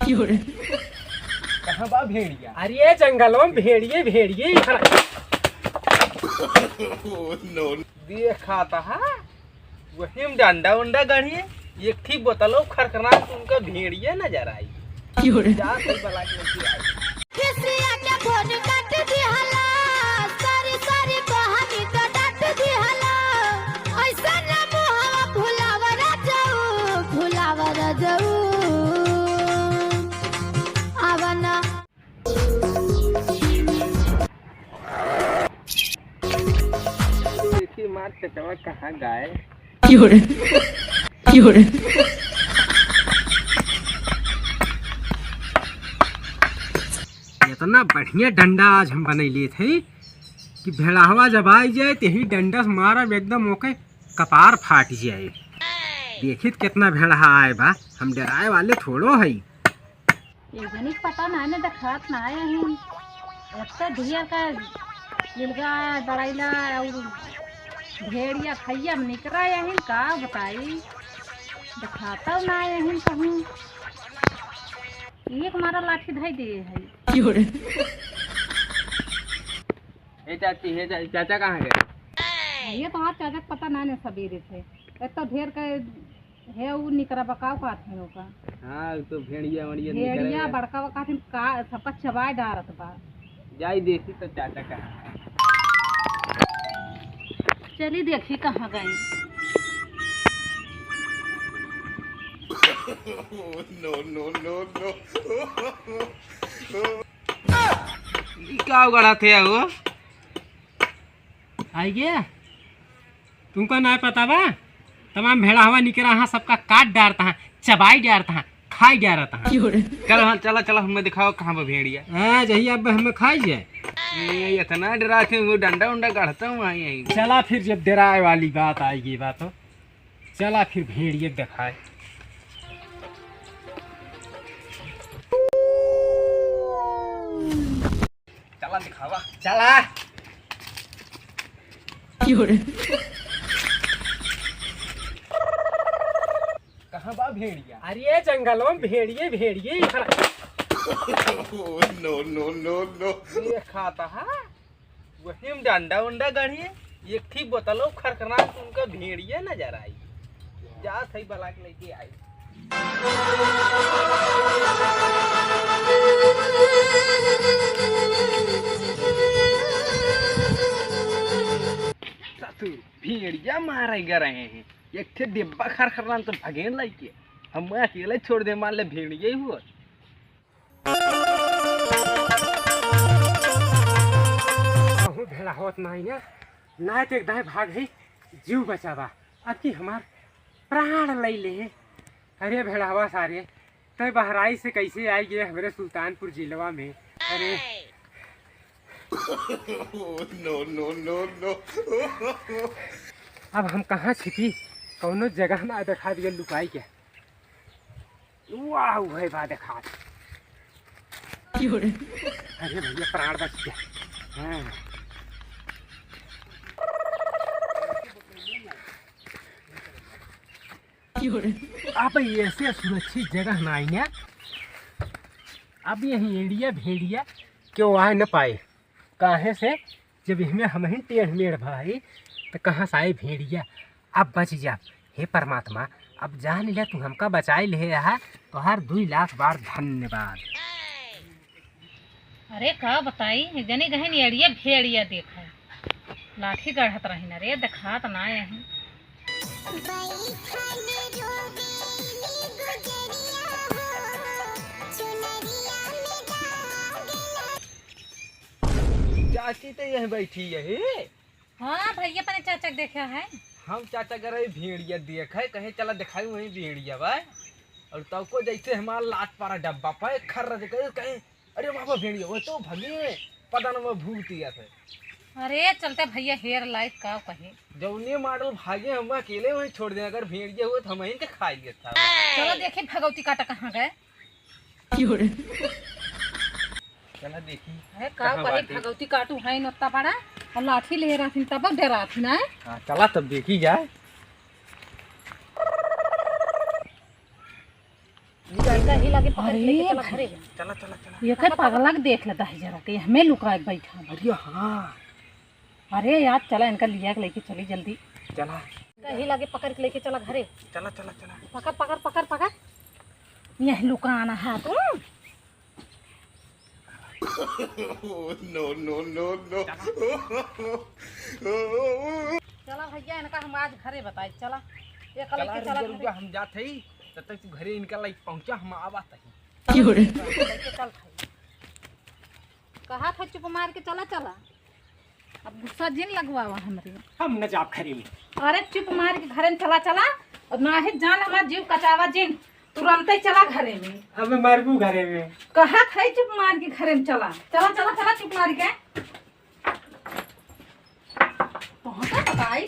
कहाँ बा भेड़िया? अरे जंगलों में भेड़िए भेड़िए देखा था वही में डंडा उंडा गढ़िए एक ठीक बोतलों खरखरा उनका भेड़िया नजर आई। जा सही बला के लेके आई। देखिए मार चचवा कहाँ गाए। इतना बढ़िया डंडा आज हम बनैले थे कि भेड़ावा जब आई जाए यही डंडा से मारब एकदम ओके कपार फाट जाए। देखित कितना भेड़ा आए बा, हम डराए वाले थोड़ो है। पता नहीं ना देखत ना है हम अच्छा ढिया का लिलगा दड़ाइला और भेड़िया खैया में निकरा यही का बताई दिखाता ना यही कहूँ एक मारा लाठी धाई दे है। चाची है चाचा कहाँ गए? ये तो हाथ चाचा पता ना सवेरे से इतना ढेर का है वो निकरा बकाव का थे का। हाँ तो भेड़िया बड़का बका थे का सबका चबाए डारत बा। जाई देखी तो चाचा कहाँ। चली देखी कहाँ गए। क्या उगड़ा थे वो? आई गया तुमको ना पता बा तमाम भेड़ा हवा निकला हाँ सबका काट डारता है चबाई डारता है खाई डारता है। चलो हाँ चला चला हमें दिखाओ कहाँ पर भेड़िया। हाँ जही अब हमें खाई जाए इतना डरा थे वो डंडा उंडा गढ़ता हूँ आई। चला फिर जब डराए वाली बात आएगी बात हो चला फिर भेड़िए दिखाए। चला दिखावा चला। कहाँ बा भेड़िया? अरे जंगलों में भेड़िए भेड़िए देखा था वही में डंडा उंडा गढ़िए एक ठीक बोतलों खरखरा उनका भेड़िया नजर आई। जा सही बला के लेके आई। भेड़िया मारे ग रहे हैं एक थे डिब्बा खरखरा तो भगेन लाइके हम अकेले छोड़ दे मान ले भेड़िया ही हुआ। भेड़ा होत नहीं ना तो एकदम भाग है जीव बचावा अब की हमार प्राण ले ले। अरे भेड़ावा सारे तय बहराई से कैसे आई गए हमारे सुल्तानपुर जिलवा में। अरे अब हम कहाँ छिपी कौनो जगह ना दिखा दिया लुकाई के। वाह भाई बा देखा। अरे भैया प्राण बच गया। हाँ। अब ऐसे सुरक्षित जगह ना आई अब यही एड़िया भेड़िया क्यों आ न पाए काहे से जब इसमें हम ही टेढ़ मेढ़ भाई तो कहाँ से आए भेड़िया। अब बच जा हे परमात्मा अब जान लिया तू हमका बचाए ले है तो हर 2 लाख बार धन्यवाद। अरे का बताई जनी गहन एड़िया भेड़िया देखा लाठी गढ़त रही न रे दिखात ना यही। चाची तो यही बैठी है। हाँ भैया अपने चाचा देखा है। हम चाचा कर भेड़िया देखा है कहे चला दिखाई वही भेड़िया भाई और तब को जैसे हमारा लात पारा डब्बा पाए खर कहे अरे बाबा भेड़िया वो तो भगे पता न भूलती है। अरे चलते भैया हेयर लाइट का कहे जौने मॉडल भागे हम अकेले वहीं छोड़ दे अगर भेड़िया हुए तो हम ही के खाएंगे था। चलो देखे भगवती काटा कहाँ गए। चला देखी है का कहे भगवती काटू है नत्ता बड़ा और लाठी ले रहा थी तब डरा थी ना। हां चला तब देखी जाए। कहीं लागे पकड़ के लेके चला घरे। चला चला चला। ये कर पागला के देख लेता है जरा के हमें लुका बैठा। अरे हाँ अरे यार चला इनका लिया के लेके चली जल्दी। चला कहीं लागे पकड़ के लेके चला घरे। चला चला चला। पकड़ पकड़ पकड़ पकड़ यह लुकाना है तुम। no, no, no, no. चला भैया इनका हम आज घरे बताए। चला ये कल चला के चला रुक घरे। हम जात हई तब तक तू घरे इनका लाइक पहुंचा हम आवा तही। लेके चल भाई। कहा था चुप मार के चला चला। अब गुस्सा जिन लगवावा हमरे। हम न जाब खरी में। अरे चुप मार के घरे में चला चला और ना ही जान हमारा जीव कचावा जिन तुरंत ही चला घरे में। अब मरबू घरे में। कहा था चुप मार के घरे में चला चला चला चला चुप मार के। पहुंचा बताई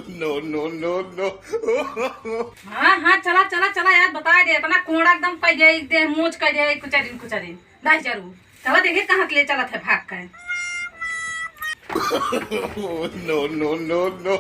no, no, no, no. हाँ हाँ चला चला चला यार बता दे इतना कोड़ा एकदम पै जाए दे मोच कर जाए कुछ दिन नहीं जरूर। चला देखिए कहाँ के लिए चला था भाग कर। no, no, no, no.